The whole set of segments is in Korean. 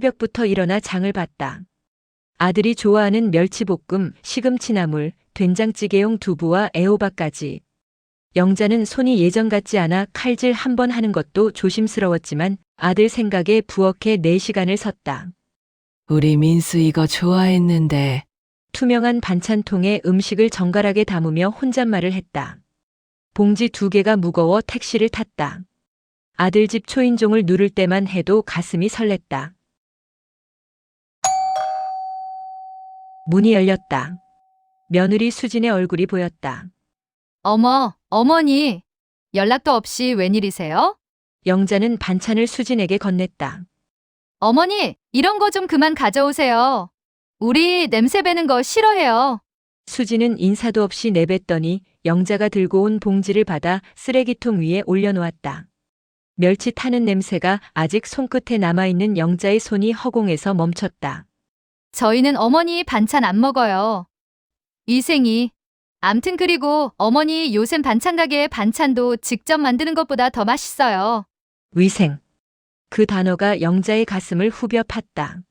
새벽부터 일어나 장을 봤다. 아들이 좋아하는 멸치볶음, 시금치나물, 된장찌개용 두부와 애호박까지. 영자는 손이 예전 같지 않아 칼질 한 번 하는 것도 조심스러웠지만 아들 생각에 부엌에 4시간을 섰다. 우리 민수 이거 좋아했는데. 투명한 반찬통에 음식을 정갈하게 담으며 혼잣말을 했다. 봉지 2개가 무거워 택시를 탔다. 아들 집 초인종을 누를 때만 해도 가슴이 설렜다. 문이 열렸다. 며느리 수진의 얼굴이 보였다. 어머, 어머니. 연락도 없이 웬일이세요? 영자는 반찬을 수진에게 건넸다. 어머니, 이런 거 좀 그만 가져오세요. 우리 냄새 배는 거 싫어해요. 수진은 인사도 없이 내뱉더니 영자가 들고 온 봉지를 받아 쓰레기통 위에 올려놓았다. 멸치 타는 냄새가 아직 손끝에 남아있는 영자의 손이 허공에서 멈췄다. 저희는 어머니 반찬 안 먹어요. 위생이. 암튼 그리고 어머니 요샌 반찬 가게의 반찬도 직접 만드는 것보다 더 맛있어요. 위생. 그 단어가 영자의 가슴을 후벼 팠다.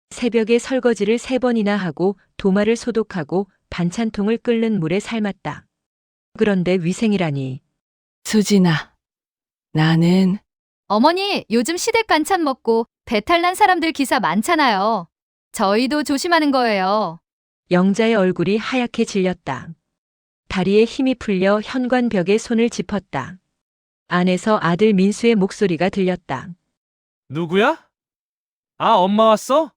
새벽에 설거지를 3번이나 하고 도마를 소독하고 반찬통을 끓는 물에 삶았다. 그런데 위생이라니. 수진아, 나는 어머니 요즘 시댁 반찬 먹고 배탈 난 사람들 기사 많잖아요. 저희도 조심하는 거예요. 영자의 얼굴이 하얗게 질렸다. 다리에 힘이 풀려 현관벽에 손을 짚었다. 안에서 아들 민수의 목소리가 들렸다. 누구야? 아, 엄마 왔어?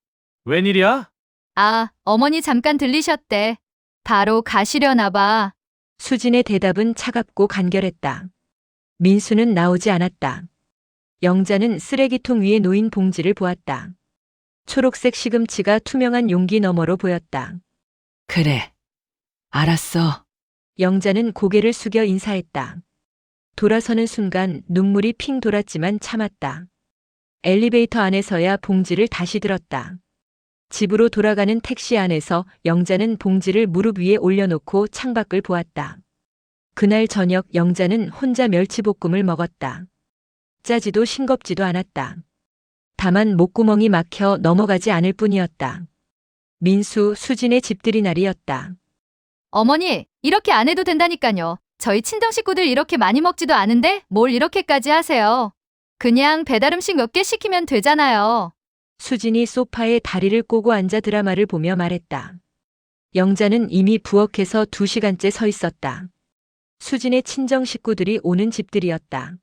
웬일이야? 아, 어머니 잠깐 들리셨대. 바로 가시려나 봐. 수진의 대답은 차갑고 간결했다. 민수는 나오지 않았다. 영자는 쓰레기통 위에 놓인 봉지를 보았다. 초록색 시금치가 투명한 용기 너머로 보였다. 그래. 알았어. 영자는 고개를 숙여 인사했다. 돌아서는 순간 눈물이 핑 돌았지만 참았다. 엘리베이터 안에서야 봉지를 다시 들었다. 집으로 돌아가는 택시 안에서 영자는 봉지를 무릎 위에 올려놓고 창밖을 보았다. 그날 저녁 영자는 혼자 멸치볶음을 먹었다. 짜지도 싱겁지도 않았다. 다만 목구멍이 막혀 넘어가지 않을 뿐이었다. 민수, 수진의 집들이 날이었다. 어머니, 이렇게 안 해도 된다니까요. 저희 친정 식구들 이렇게 많이 먹지도 않은데 뭘 이렇게까지 하세요. 그냥 배달 음식 몇 개 시키면 되잖아요. 수진이 소파에 다리를 꼬고 앉아 드라마를 보며 말했다. 영자는 이미 부엌에서 2시간째 서 있었다. 수진의 친정 식구들이 오는 집들이었다.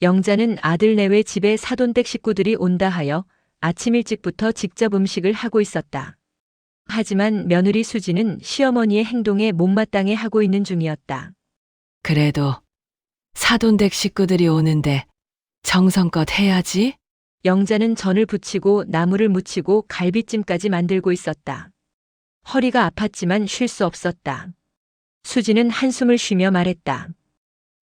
영자는 아들 내외 집에 사돈댁 식구들이 온다 하여 아침 일찍부터 직접 음식을 하고 있었다. 하지만 며느리 수진은 시어머니의 행동에 못마땅해 하고 있는 중이었다. 그래도 사돈댁 식구들이 오는데 정성껏 해야지. 영자는 전을 부치고 나물을 무치고 갈비찜까지 만들고 있었다. 허리가 아팠지만 쉴 수 없었다. 수진은 한숨을 쉬며 말했다.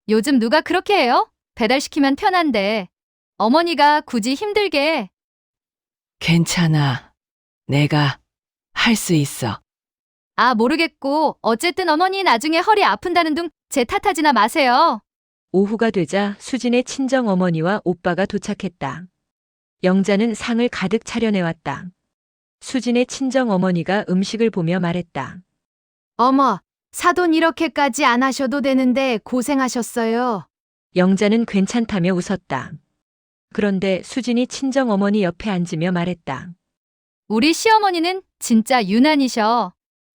요즘 누가 그렇게 해요? 배달시키면 편한데. 어머니가 굳이 힘들게. 괜찮아. 내가 할 수 있어. 아, 모르겠고 어쨌든 어머니 나중에 허리 아픈다는 둥 제 탓하지나 마세요. 오후가 되자 수진의 친정 어머니와 오빠가 도착했다. 영자는 상을 가득 차려내왔다. 수진의 친정 어머니가 음식을 보며 말했다. 어머, 사돈 이렇게까지 안 하셔도 되는데 고생하셨어요. 영자는 괜찮다며 웃었다. 그런데 수진이 친정 어머니 옆에 앉으며 말했다. 우리 시어머니는 진짜 유난이셔.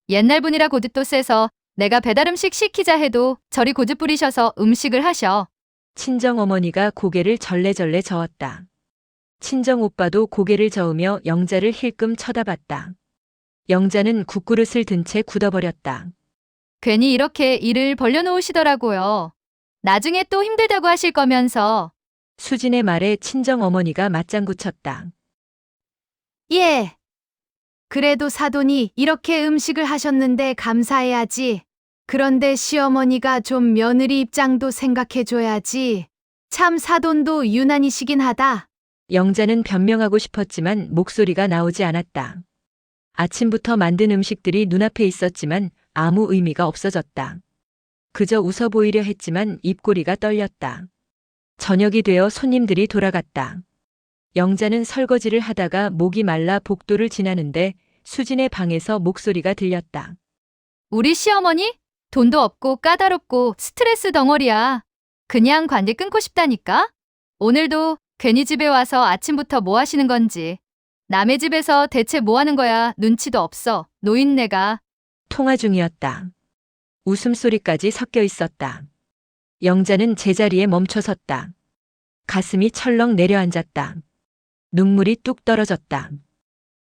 옛날 분이라 고집도 세서 내가 배달 음식 시키자 해도 저리 고집 부리셔서 음식을 하셔. 친정 어머니가 고개를 절레절레 저었다. 친정 오빠도 고개를 저으며 영자를 힐끔 쳐다봤다. 영자는 국그릇을 든 채 굳어버렸다. 괜히 이렇게 일을 벌려놓으시더라고요. 나중에 또 힘들다고 하실 거면서. 수진의 말에 친정 어머니가 맞장구 쳤다. 예. 그래도 사돈이 이렇게 음식을 하셨는데 감사해야지. 그런데 시어머니가 좀 며느리 입장도 생각해줘야지. 참 사돈도 유난이시긴 하다. 영자는 변명하고 싶었지만 목소리가 나오지 않았다. 아침부터 만든 음식들이 눈앞에 있었지만 아무 의미가 없어졌다. 그저 웃어 보이려 했지만 입꼬리가 떨렸다. 저녁이 되어 손님들이 돌아갔다. 영자는 설거지를 하다가 목이 말라 복도를 지나는데 수진의 방에서 목소리가 들렸다. 우리 시어머니? 돈도 없고 까다롭고 스트레스 덩어리야. 그냥 관계 끊고 싶다니까? 오늘도 괜히 집에 와서 아침부터 뭐 하시는 건지. 남의 집에서 대체 뭐 하는 거야? 눈치도 없어. 노인네가. 통화 중이었다. 웃음소리까지 섞여 있었다. 영자는 제자리에 멈춰섰다. 가슴이 철렁 내려앉았다. 눈물이 뚝 떨어졌다.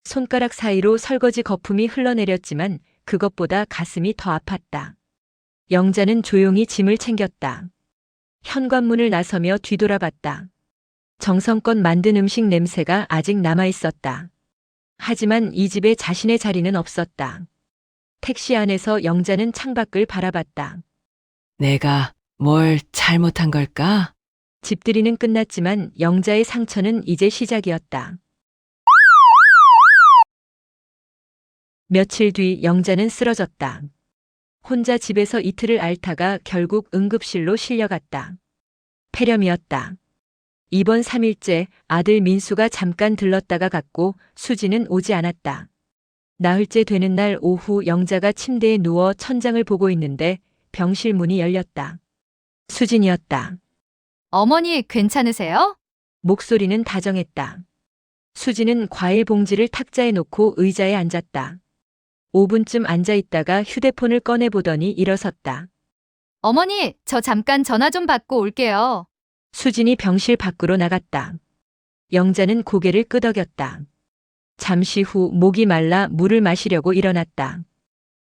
손가락 사이로 설거지 거품이 흘러내렸지만 그것보다 가슴이 더 아팠다. 영자는 조용히 짐을 챙겼다. 현관문을 나서며 뒤돌아봤다. 정성껏 만든 음식 냄새가 아직 남아 있었다. 하지만 이 집에 자신의 자리는 없었다. 택시 안에서 영자는 창밖을 바라봤다. 내가 뭘 잘못한 걸까? 집들이는 끝났지만 영자의 상처는 이제 시작이었다. 며칠 뒤 영자는 쓰러졌다. 혼자 집에서 이틀을 앓다가 결국 응급실로 실려갔다. 폐렴이었다. 입원 3일째 아들 민수가 잠깐 들렀다가 갔고 수지는 오지 않았다. 나흘째 되는 날 오후 영자가 침대에 누워 천장을 보고 있는데 병실 문이 열렸다. 수진이었다. 어머니 괜찮으세요? 목소리는 다정했다. 수지는 과일 봉지를 탁자에 놓고 의자에 앉았다. 5분쯤 앉아 있다가 휴대폰을 꺼내보더니 일어섰다. 어머니, 저 잠깐 전화 좀 받고 올게요. 수진이 병실 밖으로 나갔다. 영자는 고개를 끄덕였다. 잠시 후 목이 말라 물을 마시려고 일어났다.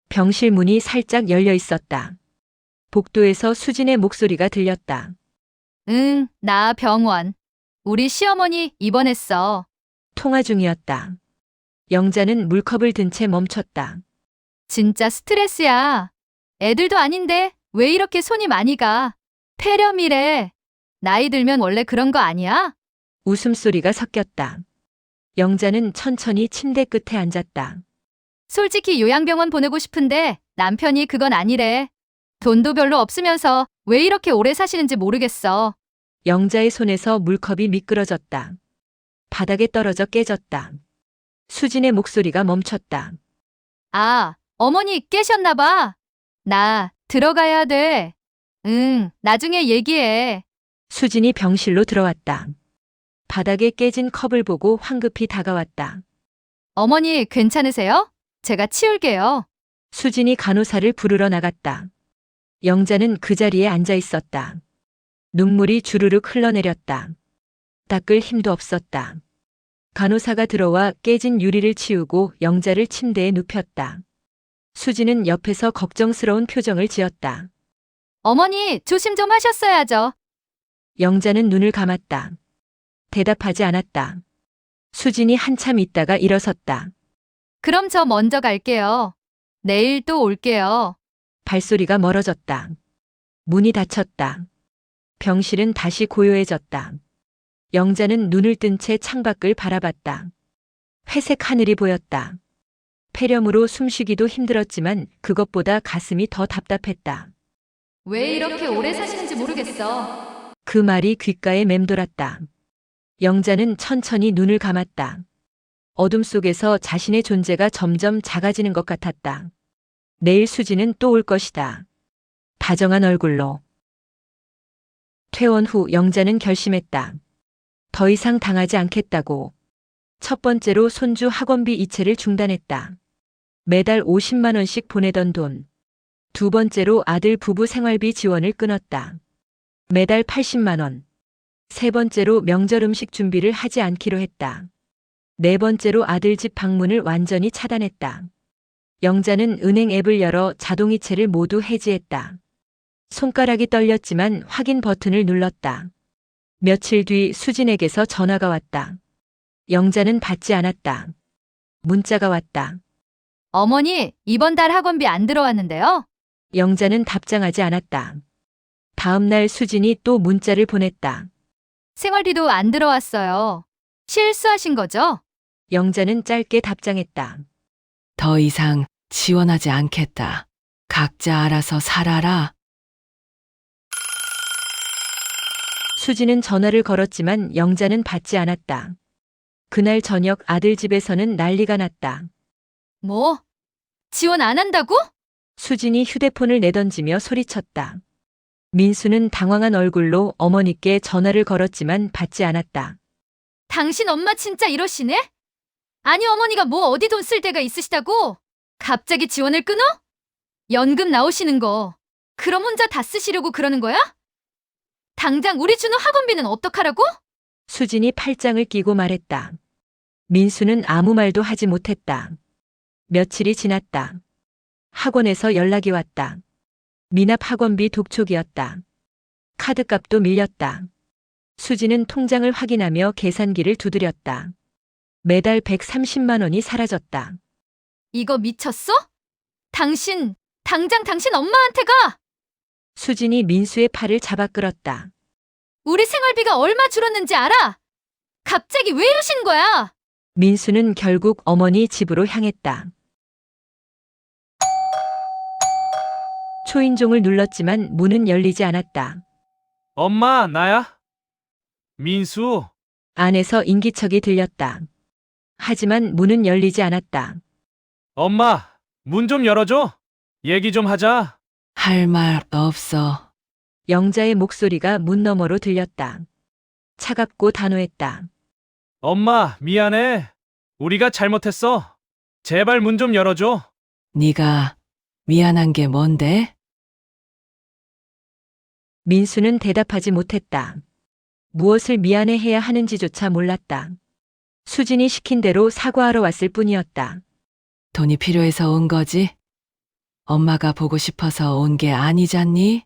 병실 문이 살짝 열려 있었다. 복도에서 수진의 목소리가 들렸다. 응, 나 병원. 우리 시어머니 입원했어. 통화 중이었다. 영자는 물컵을 든 채 멈췄다. 진짜 스트레스야. 애들도 아닌데 왜 이렇게 손이 많이 가? 폐렴이래. 나이 들면 원래 그런 거 아니야? 웃음소리가 섞였다. 영자는 천천히 침대 끝에 앉았다. 솔직히 요양병원 보내고 싶은데 남편이 그건 아니래. 돈도 별로 없으면서 왜 이렇게 오래 사시는지 모르겠어. 영자의 손에서 물컵이 미끄러졌다. 바닥에 떨어져 깨졌다. 수진의 목소리가 멈췄다. 아, 어머니 깨셨나 봐. 나 들어가야 돼. 응, 나중에 얘기해. 수진이 병실로 들어왔다. 바닥에 깨진 컵을 보고 황급히 다가왔다. 어머니 괜찮으세요? 제가 치울게요. 수진이 간호사를 부르러 나갔다. 영자는 그 자리에 앉아 있었다. 눈물이 주르륵 흘러내렸다. 닦을 힘도 없었다. 간호사가 들어와 깨진 유리를 치우고 영자를 침대에 눕혔다. 수진은 옆에서 걱정스러운 표정을 지었다. 어머니 조심 좀 하셨어야죠. 영자는 눈을 감았다. 대답하지 않았다. 수진이 한참 있다가 일어섰다. 그럼 저 먼저 갈게요. 내일 또 올게요. 발소리가 멀어졌다. 문이 닫혔다. 병실은 다시 고요해졌다. 영자는 눈을 뜬 채 창밖을 바라봤다. 회색 하늘이 보였다. 폐렴으로 숨쉬기도 힘들었지만 그것보다 가슴이 더 답답했다. 왜 이렇게 오래 사시는지 모르겠어. 그 말이 귓가에 맴돌았다. 영자는 천천히 눈을 감았다. 어둠 속에서 자신의 존재가 점점 작아지는 것 같았다. 내일 수지는 또 올 것이다. 다정한 얼굴로. 퇴원 후 영자는 결심했다. 더 이상 당하지 않겠다고. 첫 번째로 손주 학원비 이체를 중단했다. 매달 50만 원씩 보내던 돈. 두 번째로 아들 부부 생활비 지원을 끊었다. 매달 80만 원. 세 번째로 명절 음식 준비를 하지 않기로 했다. 네 번째로 아들 집 방문을 완전히 차단했다. 영자는 은행 앱을 열어 자동이체를 모두 해지했다. 손가락이 떨렸지만 확인 버튼을 눌렀다. 며칠 뒤 수진에게서 전화가 왔다. 영자는 받지 않았다. 문자가 왔다. 어머니, 이번 달 학원비 안 들어왔는데요? 영자는 답장하지 않았다. 다음 날 수진이 또 문자를 보냈다. 생활비도 안 들어왔어요. 실수하신 거죠? 영자는 짧게 답장했다. 더 이상 지원하지 않겠다. 각자 알아서 살아라. 수진은 전화를 걸었지만 영자는 받지 않았다. 그날 저녁 아들 집에서는 난리가 났다. 뭐? 지원 안 한다고? 수진이 휴대폰을 내던지며 소리쳤다. 민수는 당황한 얼굴로 어머니께 전화를 걸었지만 받지 않았다. 당신 엄마 진짜 이러시네? 아니 어머니가 뭐 어디 돈 쓸 데가 있으시다고? 갑자기 지원을 끊어? 연금 나오시는 거 그럼 혼자 다 쓰시려고 그러는 거야? 당장 우리 준호 학원비는 어떡하라고? 수진이 팔짱을 끼고 말했다. 민수는 아무 말도 하지 못했다. 며칠이 지났다. 학원에서 연락이 왔다. 미납 학원비 독촉이었다. 카드값도 밀렸다. 수지는 통장을 확인하며 계산기를 두드렸다. 매달 130만 원이 사라졌다. 이거 미쳤어? 당장 당신 엄마한테 가! 수진이 민수의 팔을 잡아 끌었다. 우리 생활비가 얼마 줄었는지 알아? 갑자기 왜 이러시는 거야? 민수는 결국 어머니 집으로 향했다. 초인종을 눌렀지만 문은 열리지 않았다. 엄마, 나야? 민수, 안에서 인기척이 들렸다. 하지만 문은 열리지 않았다. 엄마, 문 좀 열어줘. 얘기 좀 하자. 할 말 없어. 영자의 목소리가 문 너머로 들렸다. 차갑고 단호했다. 엄마, 미안해. 우리가 잘못했어. 제발 문 좀 열어줘. 네가 미안한 게 뭔데? 민수는 대답하지 못했다. 무엇을 미안해해야 하는지조차 몰랐다. 수진이 시킨 대로 사과하러 왔을 뿐이었다. 돈이 필요해서 온 거지? 엄마가 보고 싶어서 온 게 아니잖니?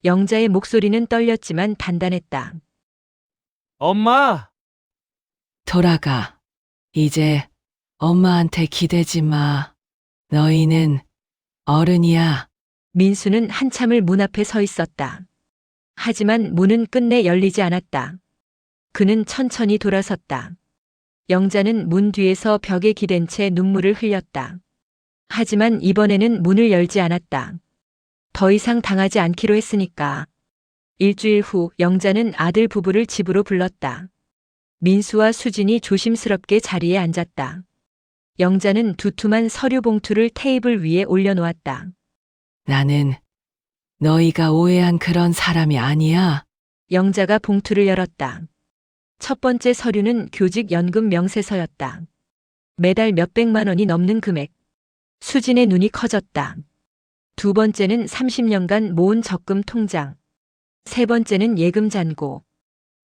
영자의 목소리는 떨렸지만 단단했다. 엄마, 돌아가. 이제 엄마한테 기대지 마. 너희는 어른이야. 민수는 한참을 문 앞에 서 있었다. 하지만 문은 끝내 열리지 않았다. 그는 천천히 돌아섰다. 영자는 문 뒤에서 벽에 기댄 채 눈물을 흘렸다. 하지만 이번에는 문을 열지 않았다. 더 이상 당하지 않기로 했으니까. 일주일 후 영자는 아들 부부를 집으로 불렀다. 민수와 수진이 조심스럽게 자리에 앉았다. 영자는 두툼한 서류 봉투를 테이블 위에 올려놓았다. 나는 너희가 오해한 그런 사람이 아니야. 영자가 봉투를 열었다. 첫 번째 서류는 교직연금 명세서였다. 매달 몇백만 원이 넘는 금액. 수진의 눈이 커졌다. 두 번째는 30년간 모은 적금 통장. 세 번째는 예금 잔고.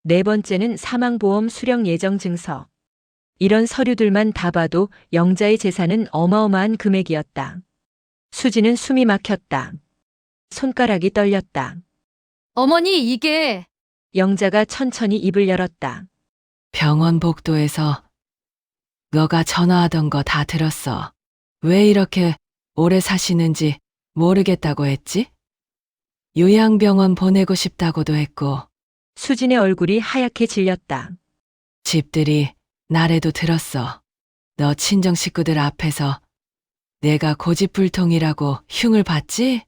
네 번째는 사망보험 수령 예정 증서. 이런 서류들만 다 봐도 영자의 재산은 어마어마한 금액이었다. 수진은 숨이 막혔다. 손가락이 떨렸다. 어머니 이게 영자가 천천히 입을 열었다. 병원 복도에서 너가 전화하던 거 다 들었어. 왜 이렇게 오래 사시는지 모르겠다고 했지? 요양병원 보내고 싶다고도 했고, 수진의 얼굴이 하얗게 질렸다. 집들이 나래도 들었어. 너 친정 식구들 앞에서 내가 고집불통이라고 흉을 봤지?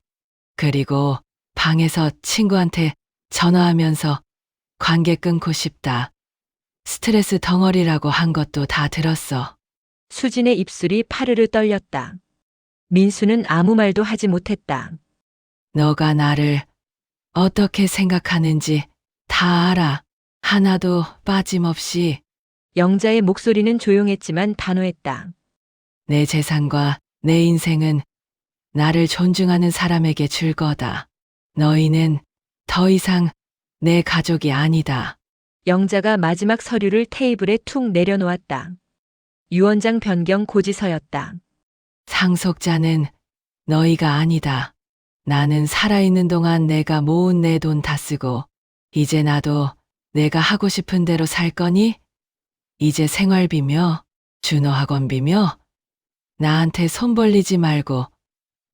그리고 방에서 친구한테 전화하면서 관계 끊고 싶다. 스트레스 덩어리라고 한 것도 다 들었어. 수진의 입술이 파르르 떨렸다. 민수는 아무 말도 하지 못했다. 너가 나를 어떻게 생각하는지 다 알아. 하나도 빠짐없이. 영자의 목소리는 조용했지만 단호했다. 내 재산과 내 인생은 나를 존중하는 사람에게 줄 거다. 너희는 더 이상 내 가족이 아니다. 영자가 마지막 서류를 테이블에 툭 내려놓았다. 유언장 변경 고지서였다. 상속자는 너희가 아니다. 나는 살아있는 동안 내가 모은 내 돈 다 쓰고, 이제 나도 내가 하고 싶은 대로 살 거니? 이제 생활비며 준호 학원비며 나한테 손 벌리지 말고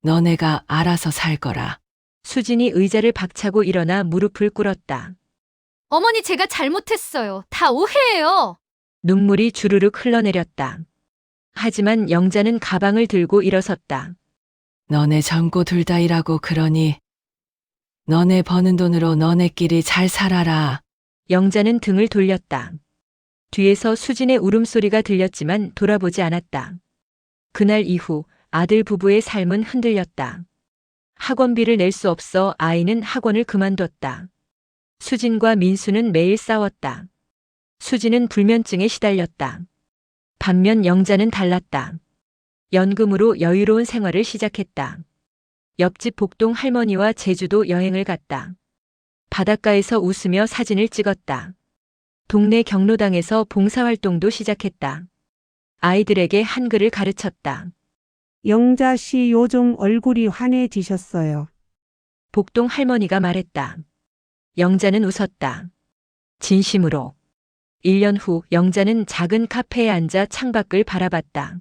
너네가 알아서 살 거라. 수진이 의자를 박차고 일어나 무릎을 꿇었다. 어머니 제가 잘못했어요. 다 오해예요. 눈물이 주르륵 흘러내렸다. 하지만 영자는 가방을 들고 일어섰다. 너네 젊고 둘 다 일하고 그러니 너네 버는 돈으로 너네끼리 잘 살아라. 영자는 등을 돌렸다. 뒤에서 수진의 울음소리가 들렸지만 돌아보지 않았다. 그날 이후 아들 부부의 삶은 흔들렸다. 학원비를 낼 수 없어 아이는 학원을 그만뒀다. 수진과 민수는 매일 싸웠다. 수진은 불면증에 시달렸다. 반면 영자는 달랐다. 연금으로 여유로운 생활을 시작했다. 옆집 복동 할머니와 제주도 여행을 갔다. 바닷가에서 웃으며 사진을 찍었다. 동네 경로당에서 봉사활동도 시작했다. 아이들에게 한글을 가르쳤다. 영자 씨 요즘 얼굴이 환해지셨어요. 복동 할머니가 말했다. 영자는 웃었다. 진심으로. 1년 후 영자는 작은 카페에 앉아 창밖을 바라봤다.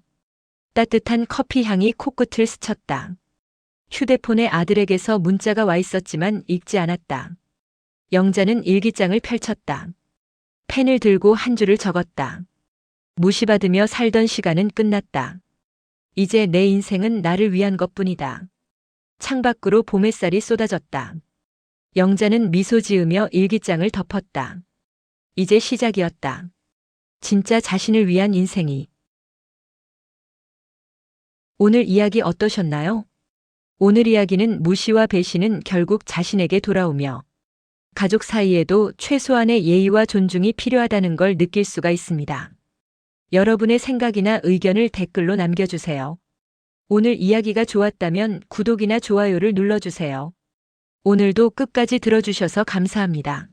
따뜻한 커피 향이 코끝을 스쳤다. 휴대폰에 아들에게서 문자가 와 있었지만 읽지 않았다. 영자는 일기장을 펼쳤다. 펜을 들고 한 줄을 적었다. 무시받으며 살던 시간은 끝났다. 이제 내 인생은 나를 위한 것뿐이다. 창밖으로 봄 햇살이 쏟아졌다. 영자는 미소 지으며 일기장을 덮었다. 이제 시작이었다. 진짜 자신을 위한 인생이. 오늘 이야기 어떠셨나요? 오늘 이야기는 무시와 배신은 결국 자신에게 돌아오며 가족 사이에도 최소한의 예의와 존중이 필요하다는 걸 느낄 수가 있습니다. 여러분의 생각이나 의견을 댓글로 남겨주세요. 오늘 이야기가 좋았다면 구독이나 좋아요를 눌러주세요. 오늘도 끝까지 들어주셔서 감사합니다.